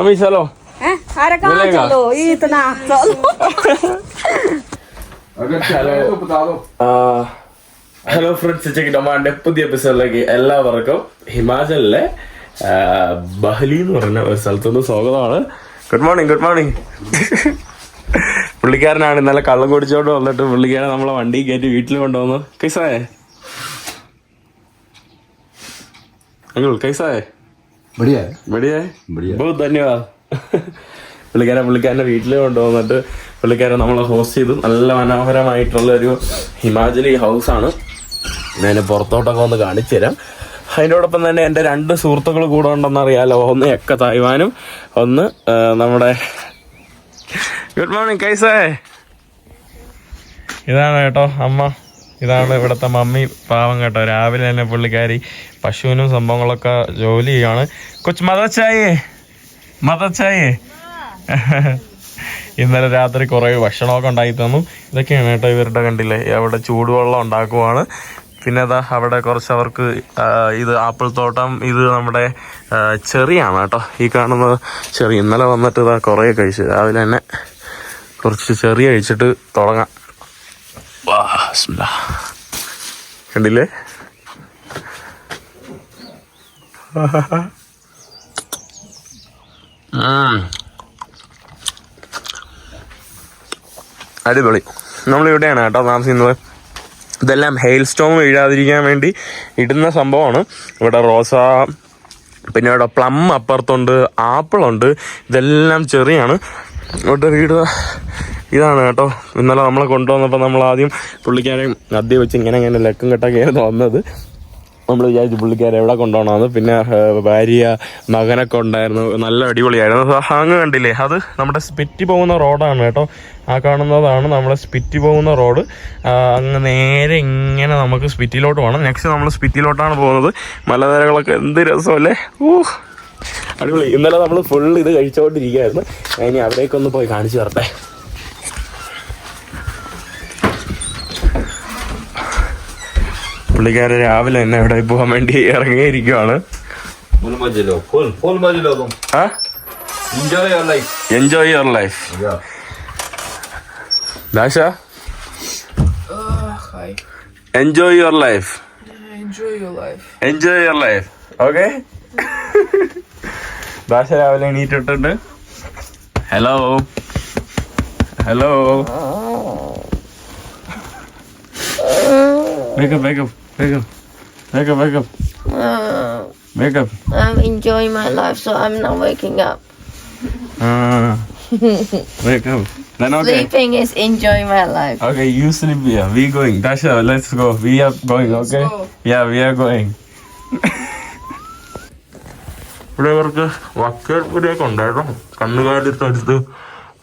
अम्मी चलो अरे कहाँ चलो इतना चलो अगर चलो तो बता दो. ഹലോ ഫ്രണ്ട്സ്, ചെക്കിന്റെ പുതിയ എപ്പിസോഡിലേക്ക് എല്ലാവർക്കും ഹിമാചലിലെ ബഹ്ലി എന്ന് പറയുന്ന ഒരു സ്ഥലത്തുനിന്ന് സ്വാഗതമാണ്. Good morning. Good morning. പുള്ളിക്കാരനാണ് ഇന്നലെ കള്ളം കുടിച്ചോണ്ട് വന്നിട്ട് പുള്ളിക്കാരൻ നമ്മളെ വണ്ടി കയറ്റി വീട്ടിൽ കൊണ്ടുവന്നു. കൈസായേ അങ്കിൾ, കൈസായേ? बढ़िया है. ബടിയേ? बढ़िया. ബഹുത് ധന്യവാദ്. പുള്ളിക്കാരൻ്റെ വീട്ടിൽ കൊണ്ടുവന്നിട്ട് പുള്ളിക്കാരൻ നമ്മളെ ഹോസ്റ്റ് ചെയ്തു. നല്ല മനോഹരമായിട്ടുള്ളൊരു ഹിമാചലി ഹൗസാണ്. ഞാൻ പുറത്തോട്ടൊക്കെ ഒന്ന് കാണിച്ചു തരാം. അതിനോടൊപ്പം തന്നെ എൻ്റെ 2 സുഹൃത്തുക്കൾ കൂടെ ഉണ്ടെന്ന് അറിയാലോ. ഒന്ന് എക്ക തായ്വാനും ഒന്ന് നമ്മുടെ ഗുഡ് മോർണിംഗ്. കൈസേ? ഇതാണ് കേട്ടോ അമ്മ. ഇതാണ് ഇവിടുത്തെ മമ്മി. പാവം കേട്ടോ, രാവിലെ തന്നെ പുള്ളിക്കാരി പശുവിനും സംഭവങ്ങളൊക്കെ ജോലി ചെയ്യാണ്. കൊച്ചു മതച്ചായേ ഇന്നലെ രാത്രി കുറേ ഭക്ഷണമൊക്കെ ഉണ്ടാക്കി തന്നു. ഇതൊക്കെയാണ് കേട്ടോ ഇവരുടെ, കണ്ടില്ലേ? അവിടെ ചൂടുവെള്ളം ഉണ്ടാക്കുവാണ്. പിന്നെ അതാ അവിടെ കുറച്ച് അവർക്ക് ഇത് ആപ്പിൾ തോട്ടം, ഇത് നമ്മുടെ ചെറിയാണ് കേട്ടോ ഈ കാണുന്നത് ചെറി. ഇന്നലെ വന്നിട്ട് ഇതാ കുറേ കഴിച്ചു. രാവിലെ തന്നെ കുറച്ച് ചെറിയ കഴിച്ചിട്ട് തുടങ്ങാം. കണ്ടില്ലേ? അടിപൊളി. നമ്മളിവിടെയാണ് കേട്ടോ താമസിക്കുന്നത്. ഇതെല്ലാം ഹെയിൽ സ്റ്റോം വീഴാതിരിക്കാൻ വേണ്ടി ഇടുന്ന സംഭവമാണ്. ഇവിടെ റോസ, പിന്നെ ഇവിടെ പ്ലം അപ്പുറത്തുണ്ട്, ആപ്പിളുണ്ട്. ഇതെല്ലാം ചെറിയാണ്. ഇവിടെ വീട് ഇതാണ് കേട്ടോ. ഇന്നലെ നമ്മളെ കൊണ്ടുവന്നപ്പോൾ നമ്മൾ ആദ്യം പുള്ളിക്കാരെയും നദ്യ വെച്ച് ഇങ്ങനെ ലക്കം കെട്ടൊക്കെയായിരുന്നു വന്നത്. നമ്മൾ വിചാരിച്ചു പുള്ളിക്കാരെ എവിടെ കൊണ്ടുപോകണമെന്ന്. പിന്നെ ഭാര്യ മകനൊക്കെ ഉണ്ടായിരുന്നു. നല്ല അടിപൊളിയായിരുന്നു. അങ്ങ് കണ്ടില്ലേ, അത് നമ്മുടെ സ്പിറ്റി പോകുന്ന റോഡാണ് കേട്ടോ. ആ കാണുന്നതാണ് നമ്മുടെ സ്പിറ്റി പോകുന്ന റോഡ്. അങ്ങ് നേരെ ഇങ്ങനെ നമുക്ക് സ്പിറ്റിയിലോട്ട് പോകണം. നെക്സ്റ്റ് നമ്മൾ സ്പിറ്റിയിലോട്ടാണ് പോകുന്നത്. മലനിരകളൊക്കെ എന്ത് രസമല്ലേ! അടിപൊളി. ഇന്നലെ നമ്മൾ ഫുൾ ഇത് കഴിച്ചുകൊണ്ടിരിക്കുകയായിരുന്നു. ഇനി അവിടേക്കൊന്ന് പോയി കാണിച്ചു തരട്ടെ. പുള്ളിക്കാരൻ രാവിലെ തന്നെ ഇവിടെ പോകാൻ വേണ്ടി ഇറങ്ങിയിരിക്കുവാണ്. Enjoy your life. Dasha, enjoy your life. Enjoy your life. Okay. Dasha രാവിലെ എണീറ്റിട്ടുണ്ട്. Hello hello. Wake up. I'm enjoying my life, so I'm not waking up. Wake up. Then okay. Sleeping is enjoying my life. Okay, you sleep here. We going. Dasha, let's go. We are going, okay? Yeah, we are going. ഇവിടെ ഇവർക്ക് വക്കേൽപ്പുരയൊക്കെ ഉണ്ടായിരുന്നു. കന്നുകാലിത്തടുത്ത്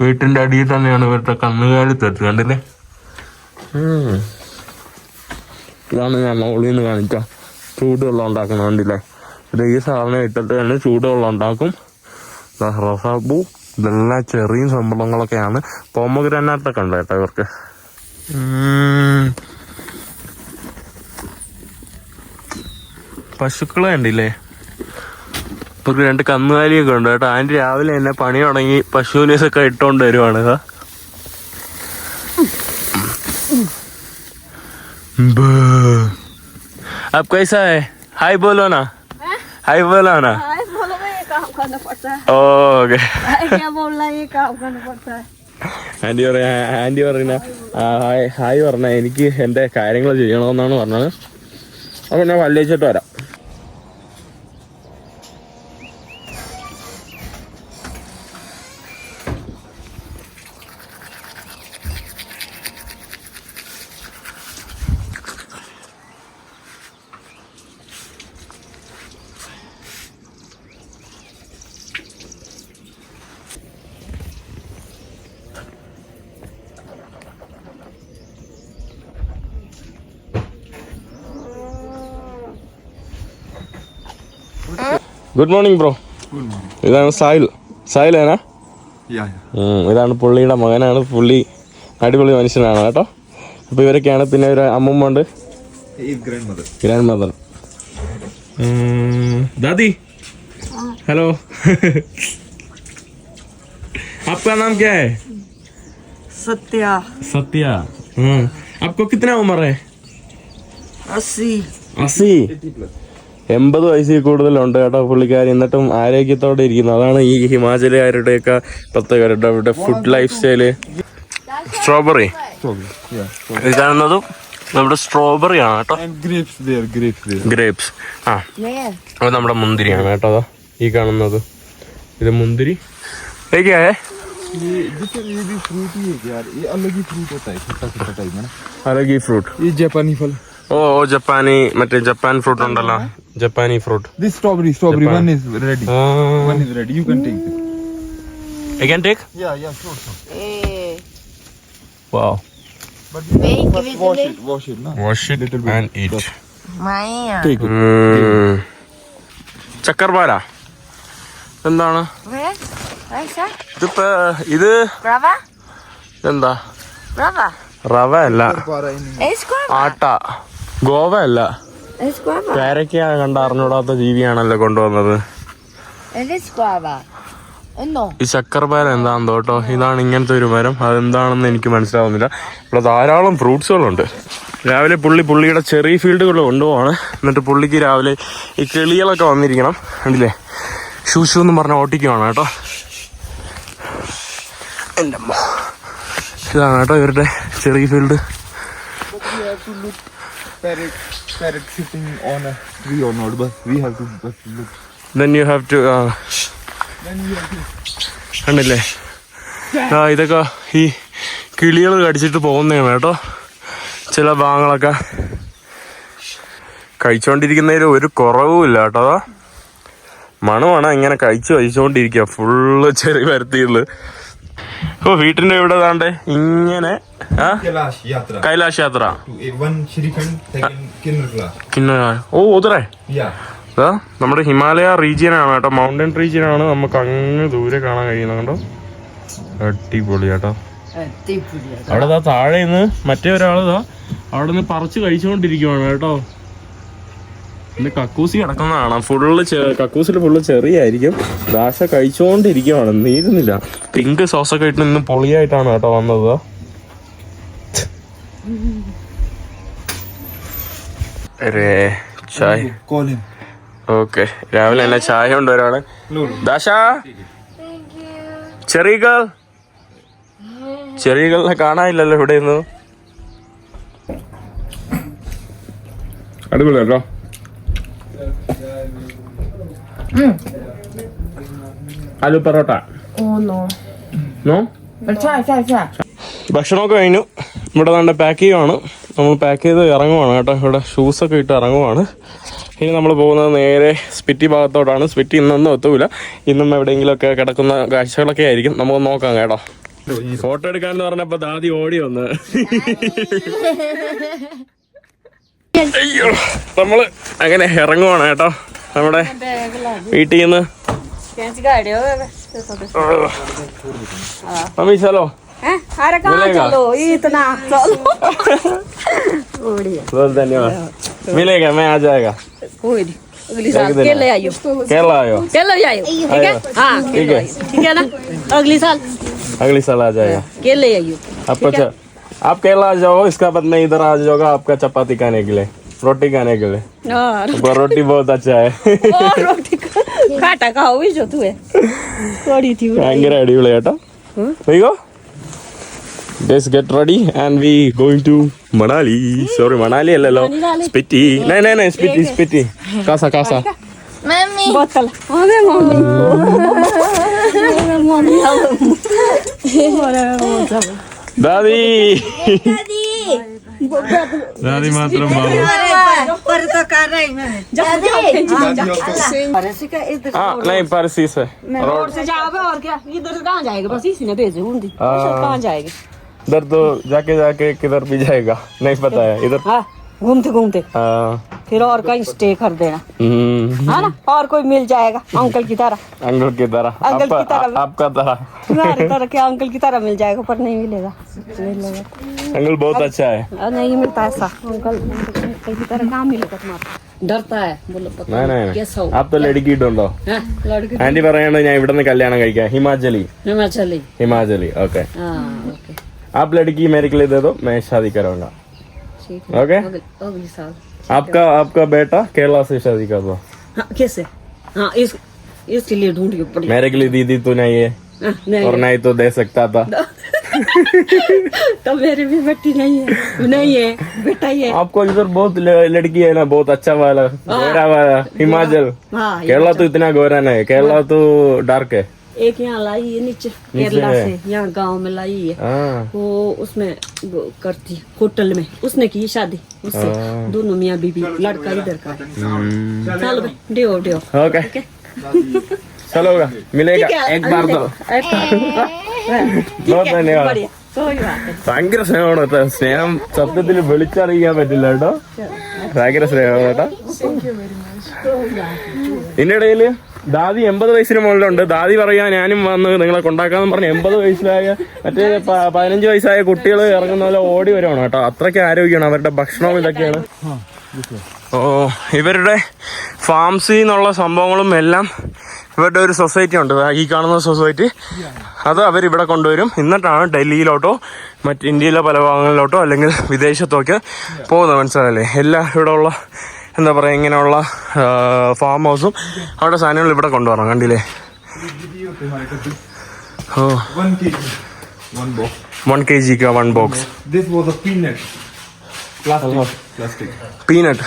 വീട്ടിൻ്റെ അടിയിൽ തന്നെയാണ് ഇവരുടെ കന്നുകാലിത്തടുത്ത്. കണ്ടില്ലേ? ഇതാണ് ഞാൻ മുകളിൽ നിന്ന് കാണിക്കാം. ചൂടുവെള്ളം ഉണ്ടാക്കുന്ന കണ്ടില്ലേ? ഇത് ഈ സാധനം ഇട്ടിട്ട് തന്നെ ചൂടുവെള്ളം ഉണ്ടാക്കും. റോസാപ്പൂ, ഇതെല്ലാം ചെറിയ സംഭവങ്ങളൊക്കെയാണ്. പോമഗ്രാനൈറ്റൊക്കെ ഉണ്ട് കേട്ടോ ഇവർക്ക്. പശുക്കളെ കണ്ടില്ലേ? ഇവർക്ക് 2 കന്നുകാലിയൊക്കെ ഉണ്ട് കേട്ടോ. ആൻറ്റി രാവിലെ തന്നെ പണി തുടങ്ങി പശുവിനൊക്കെ ഇട്ടുകൊണ്ട് വരുവാണ്. अब कैसा है? हाय बोलो ना. हाय बोलो ना. काम करना पड़ता है. ओके. क्या बोलना है, काम करना पड़ता है. ആൻറ്റി പറഞ്ഞ ഹായ് പറഞ്ഞ എനിക്ക് എൻ്റെ കാര്യങ്ങൾ ചെയ്യണമെന്നാണ് പറഞ്ഞത്. അപ്പോൾ ഞാൻ വല്ലിച്ചിട്ട് വരാം. Good morning bro. ഇതാണ് സായിലേനാ? ഇതാണ് പുള്ളിയുടെ മകനാണ്. പുള്ളി അടിപൊളി മനുഷ്യനാണ് കേട്ടോ. അപ്പോൾ ഇവരൊക്കെയാണ്. പിന്നെ ഒരു അമ്മൂമ്മ ഉണ്ട്, ഗ്രാൻഡ് മദർ. ദാദി ഹലോ. आपका नाम क्या है? सत्या सत्या. आपको कितना उम्र है? 80 80. 80 വയസ്സിൽ കൂടുതലുണ്ട് കേട്ടോ പുള്ളിക്കാരി. എന്നിട്ടും ആരോഗ്യത്തോടെ ഇരിക്കുന്നു. അതാണ് ഈ ഹിമാചലുകാരുടെയൊക്കെ പ്രത്യേകത. അവരുടെ ഫുഡ് ലൈഫ് സ്റ്റൈല്. സ്ട്രോബെറി ഇത് കാണുന്നതും നമ്മുടെ സ്ട്രോബെറി ആണ് കേട്ടോ. ഗ്രേപ്സ്. ആ അത് നമ്മുടെ മുന്തിരിയാണ് കേട്ടോ. അതാ ഈ കാണുന്നത് ഇത് മുന്തിരി. ഏകയായേ अलग ही फ्रूट. ये जापानी फल. ഓ ജപ്പാനി മറ്റേ ജപ്പാൻ ഫ്രൂട്ട് ഉണ്ടല്ലോ. ജപ്പാനി fruit. This strawberry one is ready. One is ready. You can take it. I can take? Yeah, sure. Eh. Wow. But Bake first with wash it, na. Wash it Little bit. and eat. Maya. Take it. ചക്കർപാര എന്താണ് Where? Where's that? ഇതിപ്പോ ഇത് Guava? എന്താ? Guava. റവ അല്ല, It's guava. ആട്ട. ഗോവ അല്ല, It's guava. പേരയ്ക്ക കണ്ട അറിഞ്ഞൂടാത്ത ജീവിയാണല്ലോ കൊണ്ടുവന്നത്. It is guava. No. ഈ ചക്കർപാര എന്താണെന്ന് കേട്ടോ. ഇതാണ് ഇങ്ങനത്തെ ഒരു മരം. അതെന്താണെന്ന് എനിക്ക് മനസ്സിലാവുന്നില്ല. ഇവിടെ ധാരാളം ഫ്രൂട്ട്സുകളുണ്ട്. രാവിലെ പുള്ളിയുടെ ചെറിയ ഫീൽഡുകൾ കൊണ്ടുപോവാണ്. എന്നിട്ട് പുള്ളിക്ക് രാവിലെ ഈ കിളികളൊക്കെ വന്നിരിക്കണം. കണ്ടില്ലേ, ഷൂഷു എന്ന് പറഞ്ഞ ഓട്ടിക്കുവാണ് കേട്ടോ. എൻ്റെ അമ്മ, ഇതാണ് കേട്ടോ ഇവരുടെ ചെറിയ field. But we have to look parrot sitting on a tree or not. But we have to look. Then you have to Then we have to. കണ്ടില്ലേ, ഇതൊക്കെ ഈ കിളികൾ കടിച്ചിട്ട് പോകുന്നതാണ് കേട്ടോ. ചില ഭാഗങ്ങളൊക്കെ കഴിച്ചുകൊണ്ടിരിക്കുന്നതിൽ ഒരു കുറവുമില്ല കേട്ടോ. അതാ മണമാണ്, ഇങ്ങനെ കഴിച്ചുകൊണ്ടിരിക്കുക ഫുള്ള് ചെറിയ പരത്തിയുള്ളു. ഓ വീട്ടിന്റെ ഇവിടെ താണ്ടേ ഇങ്ങനെ കൈലാഷ് യാത്ര. One Shrikhand, second Kinnar. ഓ ഉതറേ. Yeah. അതാ നമ്മുടെ ഹിമാലയ റീജിയൻ ആണ് കേട്ടോ. മൗണ്ടൻ റീജിയൻ ആണ്. നമുക്ക് അങ്ങ് ദൂരെ കാണാൻ കഴിയുന്നത് കണ്ടോ. അടിപൊളി കേട്ടോ. അവിടെ താഴെ നിന്ന് മറ്റേ ഒരാളിതാ അവിടെ നിന്ന് പറിച്ച് കഴിച്ചുകൊണ്ടിരിക്കുവാണ് കേട്ടോ. ഇന്ന് കക്കൂസി കിടക്കുന്ന കാണാം. കക്കൂസിൽ ഫുള്ള് ചെറിയായിരിക്കും. ദാശ കഴിച്ചുകൊണ്ടിരിക്കുവാണ്, നീരുന്നില്ല. പിങ്ക് സോസൊക്കെ ഇട്ട് ഇന്ന് പൊളിയായിട്ടാണ് കേട്ടോ വന്നത്. ചായ. Call him. ഓക്കെ, രാവിലെ തന്നെ ചായ ഉണ്ട് ഒരാള്. ദാശ ചെറിയകളെ കാണാനില്ലല്ലോ ഇവിടെ നിന്ന്. അടിപൊളി കേട്ടോ. Aloo paratha. Oh no. No. But try. ഭക്ഷണമൊക്കെ കഴിഞ്ഞു. ഇവിടെ നല്ല പാക്ക് ചെയ്യുവാണ്. നമ്മൾ പാക്ക് ചെയ്ത് ഇറങ്ങുവാണ് കേട്ടോ. ഇവിടെ ഷൂസൊക്കെ ഇട്ട് ഇറങ്ങുവാണ്. ഇനി നമ്മൾ പോകുന്നത് നേരെ സ്പിറ്റി ഭാഗത്തോട്ടാണ്. സ്പിറ്റി ഇന്നൊന്നും എത്തൂല. ഇന്നും എവിടെയെങ്കിലുമൊക്കെ കിടക്കുന്ന കാഴ്ചകളൊക്കെ ആയിരിക്കും. നമുക്ക് നോക്കാം കേട്ടോ. ഫോട്ടോ എടുക്കാന്ന് പറഞ്ഞപ്പോ ദാദി ഓടി വന്ന്. അയ്യോ, നമ്മള് അങ്ങനെ ഇറങ്ങുവാണ് കേട്ടോ നമ്മുടെ വീട്ടിൽ നിന്ന്. മമ്മി ചലോ. अरे कहाँ चलो इतना चलो बहुत धन्यवाद. मिलेगा, मैं आ जाएगा. कोई नहीं, अगली साल केले आइयो. केरला आयो. केले भी आइयो, ठीक है? हाँ ठीक है, ठीक है ना. अगली साल आ जाएगा. केले आइयो. आपको आप केरला आ जाओ. इसका बाद मैं इधर आ जाऊंगा आपका चपाती खाने के लिए, रोटी खाने के लिए. और रोटी बहुत अच्छा है. रोटी काटा खाओ भी जो तू है थोड़ी थी. ഭയങ്കര അടിപൊളി കേട്ടോ. Let's get ready and we going to Manali. Sorry, Manali അല്ലല്ലോ, Spiti. No, Spiti. Casa. Mami. बोतल अरे मम्मी Daddy. Daddy മാത്രം ബാബു. पर तो कर रही मैं नहीं परसी से रोड से जाओगे और क्या. इधर से कहाँ जाएगा, बस इसी ने भेजे हुंदी. कहाँ जाएगा इधर तो जाके किधर भी जाएगा नहीं पता है इधर. हाँ घूमते हाँ फिर और कहीं स्टे कर देना, है ना, और कोई मिल जाएगा अंकल की तरह। अंकल की तरह, अंकल की तरह। आपका तरह। तुम्हारी तरह क्या अंकल की तरह मिल जाएगा, पर नहीं मिलेगा, मिलेगा अंकल बहुत अच्छा है। नहीं मिलता ऐसा अंकल की तरह, कहाँ मिलेगा तुम्हारा, डरता है बोलो पता नहीं कैसा हो। आप तो लड़की ढूंढो। लड़की ആന്റി പറയണോ ഞാൻ ഇവിടെ നിന്ന് കല്യാണം കഴിക്കാം, ഹിമാചലി हिमाचली। हिमाचली ओके। हाँ ओके आप लड़की मेरे के लिए दे दो, मैं शादी करूंगा। ठीक ओके, अगले साल। आपका बेटा केरला से शादी कर दो। हाँ कैसे, हाँ इसके लिए ढूंढिए पड़ी। मेरे के लिए दीदी तो नहीं है, और नहीं तो दे सकता था। तो मेरे भी बेटी नहीं है, नहीं है बेटा ही है। आपको इधर बहुत लड़की है ना, बहुत अच्छा वाला गोरा वाला हिमाचल। हाँ केरला तो इतना गोरा नहीं है, केरला तो डार्क है। एक यहाँ लाई है नीचे केरला है। से, यहाँ गांव में लाई है, हाँ वो उसमें वो करती है होटल में, उसने की शादी उससे। दोनों मियाँ बीबी, लड़का इधर का है। चलो भाई डियो डियो। ओके चलो मिलेगा एक बार तो। बहुत धन्यवाद। बढ़िया कोई बात नहीं। ഭയങ്കര സ്നേഹമാണ് കേട്ടോ, സ്നേഹം സത്യത്തിൽ വിളിച്ചറിയിക്കാൻ പറ്റില്ല കേട്ടോ, ഭയങ്കര സ്നേഹമാണ് കേട്ടോ. ഇതിനിടയില് ദാദി 80 വയസ്സിന് മുകളിലുണ്ട്. ദാദി പറയാ ഞാനും വന്ന് നിങ്ങളെ കൊണ്ടാക്കാന്ന് പറഞ്ഞ് 80 വയസ്സായ മറ്റേ 15 വയസ്സായ കുട്ടികൾ ഇറങ്ങുന്ന പോലെ ഓടി വരുവാണ് കേട്ടോ, അത്രയ്ക്ക് ആരോഗ്യമാണ് അവരുടെ ഭക്ഷണവും ഇതൊക്കെയാണ്. ഓ ഇവരുടെ ഫാംസിൽ നിന്നുള്ള സംഭവങ്ങളും എല്ലാം ഇവരുടെ ഒരു സൊസൈറ്റി ഉണ്ട്, ഈ കാണുന്ന സൊസൈറ്റി, അത് അവരിവിടെ കൊണ്ടുവരും. എന്നിട്ടാണ് ഡൽഹിയിലോട്ടോ മറ്റ് ഇന്ത്യയിലെ പല ഭാഗങ്ങളിലോട്ടോ അല്ലെങ്കിൽ വിദേശത്തൊക്കെ പോകുന്നത്, മനസ്സിലായല്ലേ. എല്ലാ ഇവിടെ ഉള്ള എന്താ പറയുക ഇങ്ങനെയുള്ള ഫാം ഹൗസും അവിടെ സാധനങ്ങൾ ഇവിടെ കൊണ്ടുവരണം, കണ്ടില്ലേ. ഓ 1 kg, 1 box. 1 kg का 1 box. This was a peanut. Plastic. Peanut,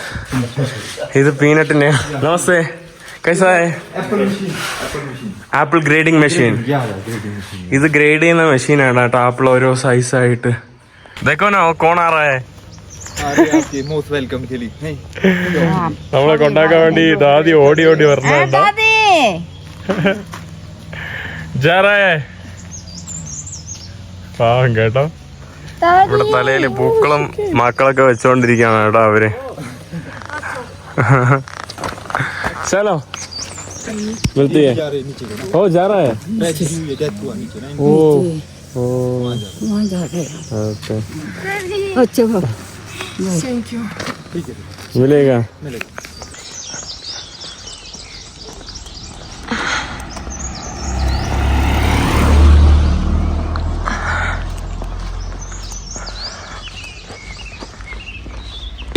ഇത് പീനട്ടിന്റെ. നമസ്തേ, कैसा है? Apple machine. Apple grading machine. Yeah, grading machine. ഇത് ഗ്രേഡ് ചെയ്യുന്ന മെഷീനാണ് കേട്ടോ, ആപ്പിൾ ഓരോ സൈസായിട്ട്. देखो ना वो कौन आ रहा है. अरे आपके most welcome के लिए. नहीं. നമ്മളെ കൊണ്ടാക്കാൻ വേണ്ടി ദാദി ഓടി ഓടി വരണുണ്ട്. Daddy! जा रहा है. പാവം കേട്ടോ, ഇവിടെ തലയിൽ പൂക്കളും മക്കളൊക്കെ വെച്ചോണ്ടിരിക്കാണ് കേട്ടോ അവര്. चलो मिलती है. ओ जा रहा है. ओ ओ वहाँ जा रहे हैं। ओके अच्छा मिलेगा.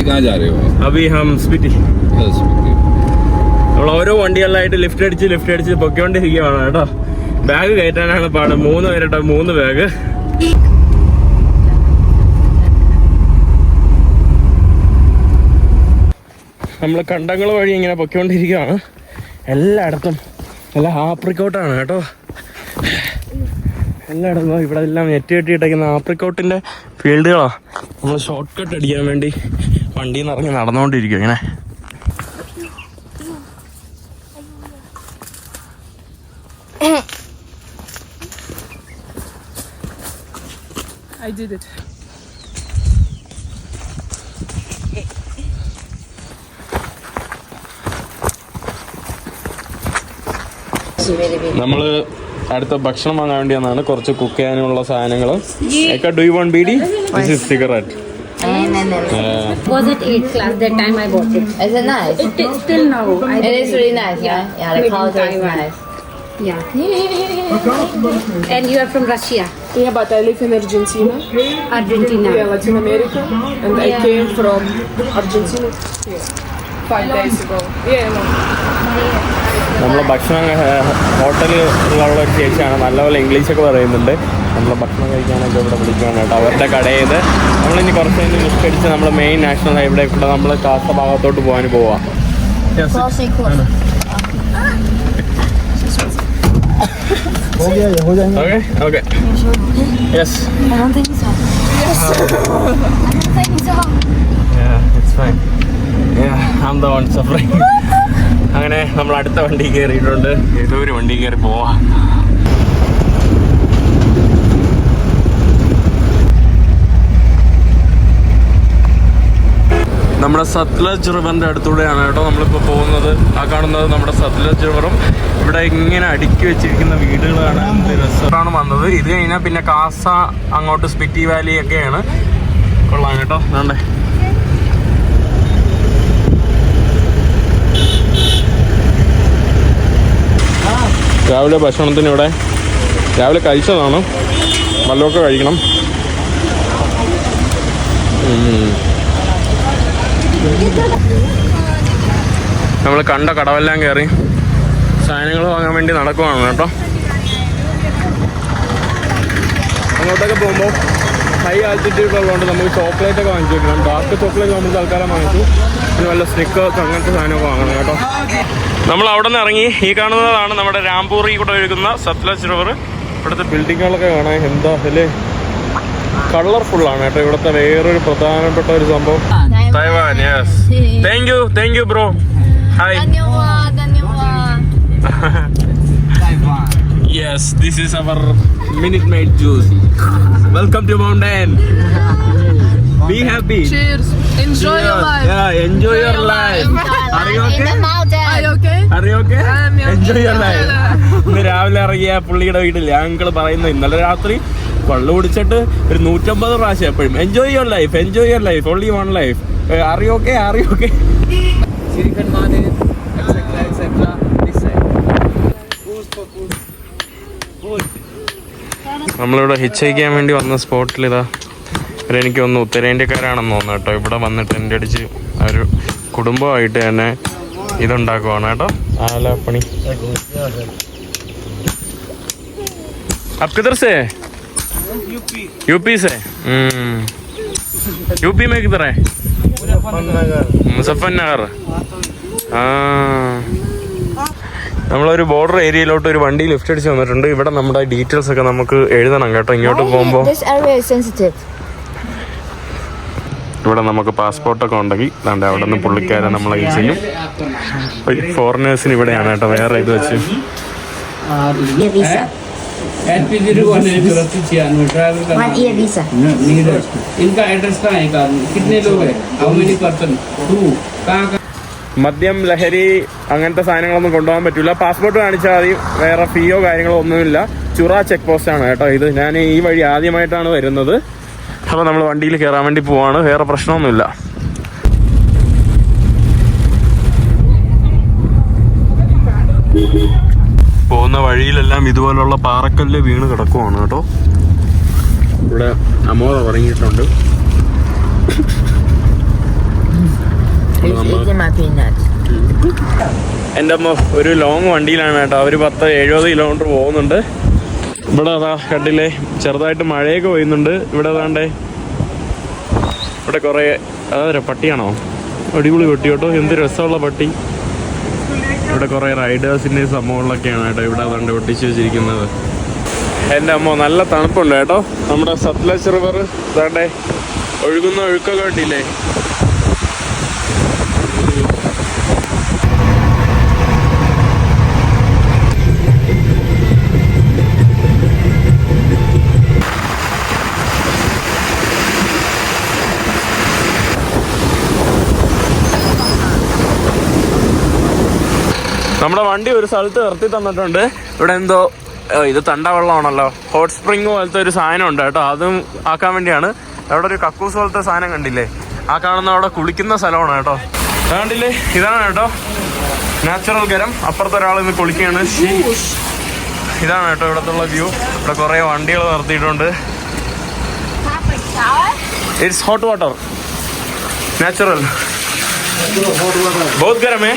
कहाँ जा रहे हो? अभी हम स्पीति നമ്മൾ ഓരോ വണ്ടികളിലായിട്ട് ലിഫ്റ്റ് അടിച്ച് പൊക്കിക്കൊണ്ടിരിക്കുകയാണ് കേട്ടോ. ബാഗ് കയറ്റാനാണ് പാട്, 3 പേരട്ടോ, 3 ബാഗ്. നമ്മൾ കണ്ടങ്ങൾ വഴി ഇങ്ങനെ പൊക്കിക്കൊണ്ടിരിക്കുകയാണ്. എല്ലായിടത്തും നല്ല ആപ്രിക്കോട്ടാണ് കേട്ടോ, എല്ലായിടത്തും. ഇവിടെ എല്ലാം നെറ്റ് കെട്ടിയിട്ടേക്കുന്ന ആപ്രിക്കോട്ടിന്റെ ഫീൽഡുകളാണ്. നമ്മൾ ഷോർട്ട് കട്ട് അടിക്കാൻ വേണ്ടി വണ്ടിയിൽ നിന്ന് ഇറങ്ങി നടന്നുകൊണ്ടിരിക്കും ഇങ്ങനെ. I did it. നമ്മള് അടുത്ത ഭക്ഷണം വാങ്ങാൻ വേണ്ടി വന്നാണ്, കുറച്ച് കുക്ക് ചെയ്യാനുള്ള സാധനങ്ങളും. Do you want beedi? This is cigarette. Was it 8th class that time I bought it? Is it nice? It is still now. It is really nice, yeah? Yeah, the quality is nice. Yeah. And you are from Russia, Yeah, but I live in Argentina. Argentina. Yeah, Latin America. And I came from Argentina here 5 days ago. Yeah, no. നമ്മളെ ഭക്ഷണം ഹോട്ടലിലുള്ള ഒരു ചേച്ചിയാണ്, നല്ലപോലെ ഇംഗ്ലീഷൊക്കെ പറയുന്നുണ്ട്. നമ്മളെ ഭക്ഷണം കഴിക്കാനൊക്കെ ഇവിടെ വിളിക്കുകയാണ് കേട്ടോ, അവരുടെ കടയിൽ നിന്ന്. നമ്മളിനി കുറച്ച് കഴിഞ്ഞ് ലിഫ്റ്റ് അടിച്ച് നമ്മൾ മെയിൻ നാഷണൽ ഹൈവേ കൂടെ നമ്മൾ കാസ ഭാഗത്തോട്ട് പോവാം. हो जाएंगे. Okay, okay. Yes. I don't think so. I don't think so. Yeah, it's fine. Yeah, I'm the one suffering. അങ്ങനെ നമ്മൾ അടുത്ത വണ്ടി കയറിയിട്ടുണ്ട്. ഏതോ ഒരു വണ്ടി കയറി പോവാ. നമ്മൾ നമ്മുടെ സത്ലജ് റിവറിൻ്റെ അടുത്തൂടെയാണ് കേട്ടോ നമ്മളിപ്പോൾ പോകുന്നത്. ആ കാണുന്നത് നമ്മുടെ സത്ലജ് റിവറും ഇവിടെ ഇങ്ങനെ അടുക്കി വെച്ചിരിക്കുന്ന വീടുകളാണ്. രസമാണ് വന്നത്. ഇത് കഴിഞ്ഞാൽ പിന്നെ കാസ അങ്ങോട്ട് സ്പിറ്റി വാലി ഒക്കെയാണ്. കൊള്ളാം കേട്ടോ. വേണ്ടേ രാവിലെ ഭക്ഷണത്തിന് ഇവിടെ രാവിലെ കഴിച്ചതാണ്. വല്ലതൊക്കെ കഴിക്കണം. നമ്മൾ കണ്ട കടവെല്ലാം കയറി സാധനങ്ങൾ വാങ്ങാൻ വേണ്ടി നടക്കുവാണ് കേട്ടോ. അങ്ങോട്ടൊക്കെ പോകുമ്പോൾ ഹൈ ആൾട്ടിറ്റ്യൂഡ് ഉള്ളതുകൊണ്ട് നമുക്ക് ചോക്ലേറ്റ് ഒക്കെ വാങ്ങിച്ചു വെക്കണം. ഡാർക്ക് ചോക്ലേറ്റ് നമ്മൾ തൽക്കാലം വാങ്ങിച്ചു. പിന്നെ വല്ല സ്നിക്കേഴ്സ് അങ്ങനത്തെ സാധനമൊക്കെ വാങ്ങണം കേട്ടോ. നമ്മൾ അവിടെ നിന്ന് ഇറങ്ങി ഈ കാണുന്നതാണ് നമ്മുടെ രാംപൂരി കൂടെ ഒഴുകുന്ന സത്ലജ് റിവർ. ഇവിടുത്തെ ബിൽഡിങ്ങുകളൊക്കെ കാണാൻ എന്താ അല്ലേ, കളർഫുള്ളാണ് കേട്ടോ. ഇവിടുത്തെ വേറൊരു പ്രധാനപ്പെട്ട ഒരു സംഭവം Taiwan. Yes, thank you bro. Hi. Yes, this is our Minute Maid juice. Welcome to mountain. Be happy. Cheers. Enjoy your life. Yeah, enjoy your life. Are you okay? Are you okay? Are you okay? Enjoy your life. Yeah. ഇന്ന് രാവിലെ ഇറങ്ങിയ പുള്ളിയുടെ വീട്ടിൽ uncle പറയുന്നു ഇന്നലെ രാത്രി കള്ളു കുടിച്ചിട്ട് ഒരു 150 പ്രാവശ്യം എപ്പോഴും enjoy your life, enjoy your life, only one life. Are you okay? Are you okay? നമ്മളിവിടെ ഹിച്ചയ്ക്കാൻ വേണ്ടി വന്ന സ്പോട്ടിൽ ഇതാ എനിക്ക് ഒന്ന് ഉത്തരേന്ത്യക്കാരാണെന്ന് തോന്നുന്നു കേട്ടോ. ഇവിടെ വന്നിട്ട് എൻ്റെ അടിച്ച് ഒരു കുടുംബമായിട്ട് തന്നെ ഇതുണ്ടാക്കുവാണ് കേട്ടോ. ആലപ്പണി. आप किधर से है? यूपी से. यूपी में किधर है? मुजफ्फरनगर. നമ്മളൊരു ബോർഡർ ഏരിയയിലോട്ട് ഒരു വണ്ടി ലിഫ്റ്റ് അടിച്ച് വന്നിട്ടുണ്ട്. ഇവിടെ നമ്മുടെ ഡീറ്റെയിൽസ് ഒക്കെ നമുക്ക് എഴുതണം കേട്ടോ ഇങ്ങോട്ട് പോകുമ്പോൾ. ഇവിടെ നമുക്ക് പാസ്പോർട്ടൊക്കെ ഉണ്ടെങ്കിൽ ദാണ്ടെ അവിടെ നിന്ന് പുള്ളിക്കാരെ നമ്മളെ യൂസ് ചെയ്യും. ഫോറിനേഴ്സിന് ഇവിടെയാണ് കേട്ടോ വേറെ ഇത് വെച്ച്. മദ്യം, ലഹരി അങ്ങനത്തെ സാധനങ്ങളൊന്നും കൊണ്ടുപോകാൻ പറ്റില്ല. പാസ്പോർട്ട് കാണിച്ചാൽ മതി. വേറെ ഫീയോ കാര്യങ്ങളോ ഒന്നുമില്ല. ചുറ ചെക്ക് പോസ്റ്റ് ആണ് കേട്ടോ ഇത്. ഞാൻ ഈ വഴി ആദ്യമായിട്ടാണ് വരുന്നത്. അപ്പോൾ നമ്മൾ വണ്ടിയിൽ കയറാൻ വേണ്ടി പോവാണ്. വേറെ പ്രശ്നമൊന്നുമില്ല. പോകുന്ന വഴിയിലെല്ലാം ഇതുപോലുള്ള പാറക്കല്ല് വീണ് കിടക്കുവാണ് കേട്ടോ. ഇവിടെ അമോറ ഇറങ്ങിയിട്ടുണ്ട്. എൻ്റെ അമ്മ ഒരു ലോങ് വണ്ടിയിലാണ് കേട്ടോ. അവർ 10-70 കിലോമീറ്റർ പോകുന്നുണ്ട്. ഇവിടെ അതാ കണ്ടില്ലേ ചെറുതായിട്ട് മഴയൊക്കെ പെയ്യുന്നുണ്ട്. ഇവിടെ അതാണ്ടേ ഇവിടെ കുറേ അതെ പട്ടിയാണോ, അടിപൊളി പട്ടി കേട്ടോ. എന്ത് രസമുള്ള പട്ടി. ഇവിടെ കുറേ റൈഡേഴ്സിൻ്റെ സംഭവങ്ങളൊക്കെയാണ് കേട്ടോ ഇവിടെ അതാണ്ട് ഒട്ടിച്ച് വെച്ചിരിക്കുന്നത്. എൻ്റെ അമ്മ നല്ല തണുപ്പുണ്ട് കേട്ടോ. നമ്മുടെ സത്ലജ് റിവർ ഇതാണ്ടേ ഒഴുകുന്ന ഒഴുക്കൊക്കെ കണ്ടില്ലേ. നമ്മുടെ വണ്ടി ഒരു സ്ഥലത്ത് നിർത്തി തന്നിട്ടുണ്ട്. ഇവിടെ എന്തോ ഇത് തണ്ട വെള്ളമാണല്ലോ, ഹോട്ട് സ്പ്രിങ് പോലത്തെ ഒരു സാധനം ഉണ്ട് കേട്ടോ. അതും ആക്കാൻ വേണ്ടിയാണ്. അവിടെ ഒരു കക്കൂസ് പോലത്തെ സാധനം കണ്ടില്ലേ, ആ കാണുന്ന അവിടെ കുളിക്കുന്ന സ്ഥലമാണ് കേട്ടോ. കണ്ടില്ലേ, ഇതാണ് കേട്ടോ നാച്ചുറൽ ഗരം. അപ്പുറത്തെ ഒരാൾ ഇന്ന് കുളിക്കുകയാണ്. ഇതാണ് കേട്ടോ ഇവിടത്തുള്ള വ്യൂ. ഇവിടെ കുറേ വണ്ടികൾ നിർത്തിയിട്ടുണ്ട്. It's hot water, natural. बहुत गर्म है.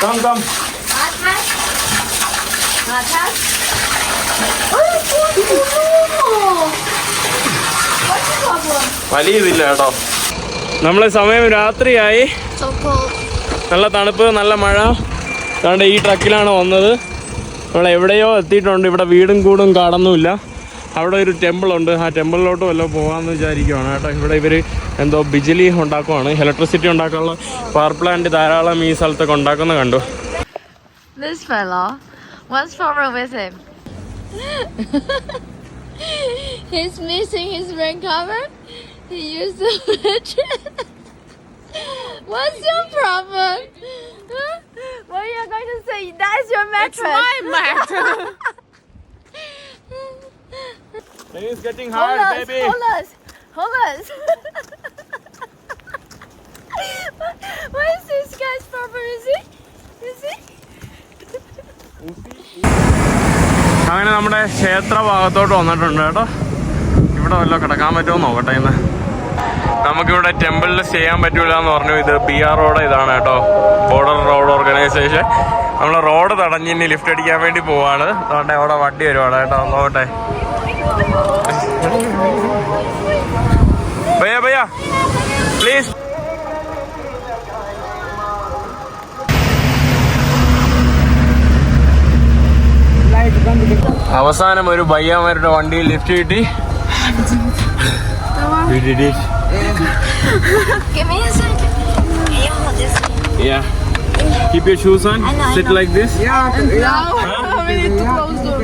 Come. വലിയ ഇതില്ല കേട്ടോ. നമ്മളെ സമയം രാത്രിയായി. നല്ല തണുപ്പ്, നല്ല മഴ. അതുകൊണ്ട് ഈ ട്രക്കിലാണ് വന്നത്. നമ്മൾ എവിടെയോ എത്തിയിട്ടുണ്ട്. ഇവിടെ വീടും കൂടും കാടൊന്നുമില്ല. അവിടെ ഒരു ടെമ്പിളുണ്ട്. ആ ടെമ്പിളിലോട്ട് വല്ലതും പോകാമെന്ന് വിചാരിക്കുവാണ് കേട്ടോ. ഇവിടെ ഇവർ എന്തോ ബിജിലി ഉണ്ടാക്കുവാണ്, ഇലക്ട്രിസിറ്റി ഉണ്ടാക്കാനുള്ള പവർ പ്ലാന്റ് ധാരാളം ഈ സ്ഥലത്തൊക്കെ ഉണ്ടാക്കുന്ന കണ്ടു. This fella, what's wrong with him? He's missing his rain cover. You're so much. What's your problem? Huh? What are you going to say? That's your mattress. It's my mattress. It's getting Hold hard, us, baby. hold us, hold us. What is this guy's problem? Is he? അങ്ങനെ നമ്മുടെ ക്ഷേത്ര ഭാഗത്തോട്ട് വന്നിട്ടുണ്ട് കേട്ടോ. ഇവിടെ വല്ലതും കിടക്കാൻ പറ്റുമോ നോക്കട്ടെ ഇന്ന്. നമുക്കിവിടെ ടെമ്പിളിൽ ചെയ്യാൻ പറ്റൂല എന്ന് പറഞ്ഞു. ഇത് PRO ഇതാണ് കേട്ടോ, ബോർഡർ റോഡ് ഓർഗനൈസേഷൻ. നമ്മൾ റോഡ് തടഞ്ഞ് ഇനി ലിഫ്റ്റ് അടിക്കാൻ വേണ്ടി പോവാണ്. അതുകൊണ്ട് അവിടെ വണ്ടി വരുവാണ് കേട്ടോ. നോക്കട്ടെ. ഭയ്യ ഭയ്യ പ്ലീസ്. അവസാനം ഒരു ഭയ്യമാരുടെ വണ്ടിയിൽ ലിഫ്റ്റ് കിട്ടി. Give me a second. Can you hold this? Yeah. Keep your shoes on. Sit like this. We need to close door.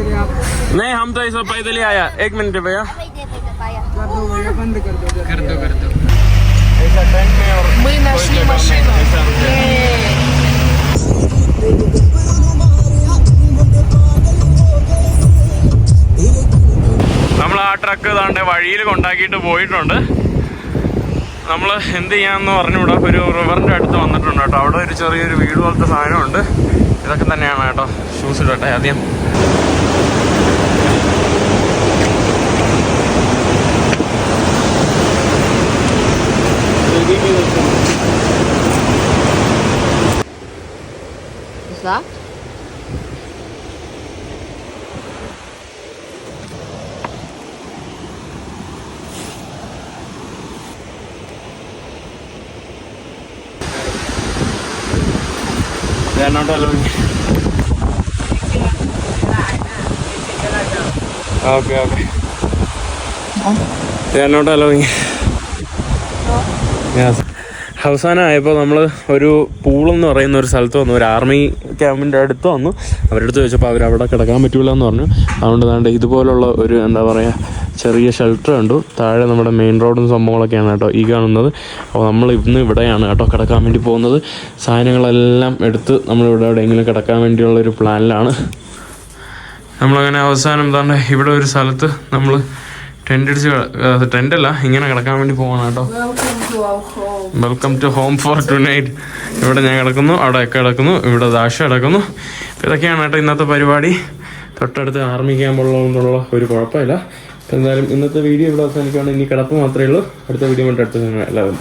नहीं हम तो ऐसा पैदल ही आया. 1 मिनट भैया. ऐसा टेंट में और Мы нашли машину. നമ്മൾ ആ ട്രക്ക് താണ്ടെ വഴിയിൽ കൊണ്ടാക്കിയിട്ട് പോയിട്ടുണ്ട്. നമ്മൾ എന്ത് ചെയ്യാന്ന് പറഞ്ഞുകൂടാ. ഒരു റിവറിൻ്റെ അടുത്ത് വന്നിട്ടുണ്ട് കേട്ടോ. അവിടെ ഒരു ചെറിയൊരു വീട് പോലത്തെ സാധനമുണ്ട്. ഇതൊക്കെ തന്നെയാണ് കേട്ടോ. ഷൂസ് ഇടട്ടെ ആദ്യം. Is that? They are not allowing. Okay. They are not allowing. Yes. അവസാനമായപ്പോൾ നമ്മൾ ഒരു പൂളെന്ന് പറയുന്ന ഒരു സ്ഥലത്ത് വന്നു. ഒരു ആർമി ക്യാമ്പിൻ്റെ അടുത്ത് വന്നു. അവരുടെ അടുത്ത് ചോദിച്ചപ്പോൾ അവരവിടെ കിടക്കാൻ പറ്റില്ല എന്ന് പറഞ്ഞു. അതുകൊണ്ട് താണ്ട് ഇതുപോലുള്ള ഒരു എന്താ പറയുക ചെറിയ ഷെൽട്ടർ കണ്ടു. താഴെ നമ്മുടെ മെയിൻ റോഡും സംഭവങ്ങളൊക്കെയാണ് കേട്ടോ ഈ കാണുന്നത്. അപ്പോൾ നമ്മൾ ഇന്ന് ഇവിടെയാണ് കേട്ടോ കിടക്കാൻ വേണ്ടി പോകുന്നത്. സാധനങ്ങളെല്ലാം എടുത്ത് നമ്മളിവിടെ എവിടെയെങ്കിലും കിടക്കാൻ വേണ്ടിയുള്ളൊരു പ്ലാനിലാണ്. നമ്മളങ്ങനെ അവസാനം എന്താണ്ട് ഇവിടെ ഒരു സ്ഥലത്ത് നമ്മൾ ടെൻ്റല്ല ഇങ്ങനെ കിടക്കാൻ വേണ്ടി പോകണം കേട്ടോ. Welcome to home for tonight. ഇവിടെ ഞാൻ കിടക്കുന്നു, അവിടെ ഒക്കെ കിടക്കുന്നു, ഇവിടെ ദാഷ കിടക്കുന്നു. ഇതൊക്കെയാണ് കേട്ടോ ഇന്നത്തെ പരിപാടി. തൊട്ടടുത്ത് ആർമി ക്യാമ്പുള്ളതുകൊണ്ടുള്ള ഒരു കുഴപ്പമില്ല. എന്തായാലും ഇന്നത്തെ വീഡിയോ ഇവിടെ അവസാനിക്കുകയാണ്. ഇനി കിടപ്പ് മാത്രമേ ഉള്ളൂ. അടുത്ത വീഡിയോ കൊണ്ട് അടുത്ത എല്ലാവരും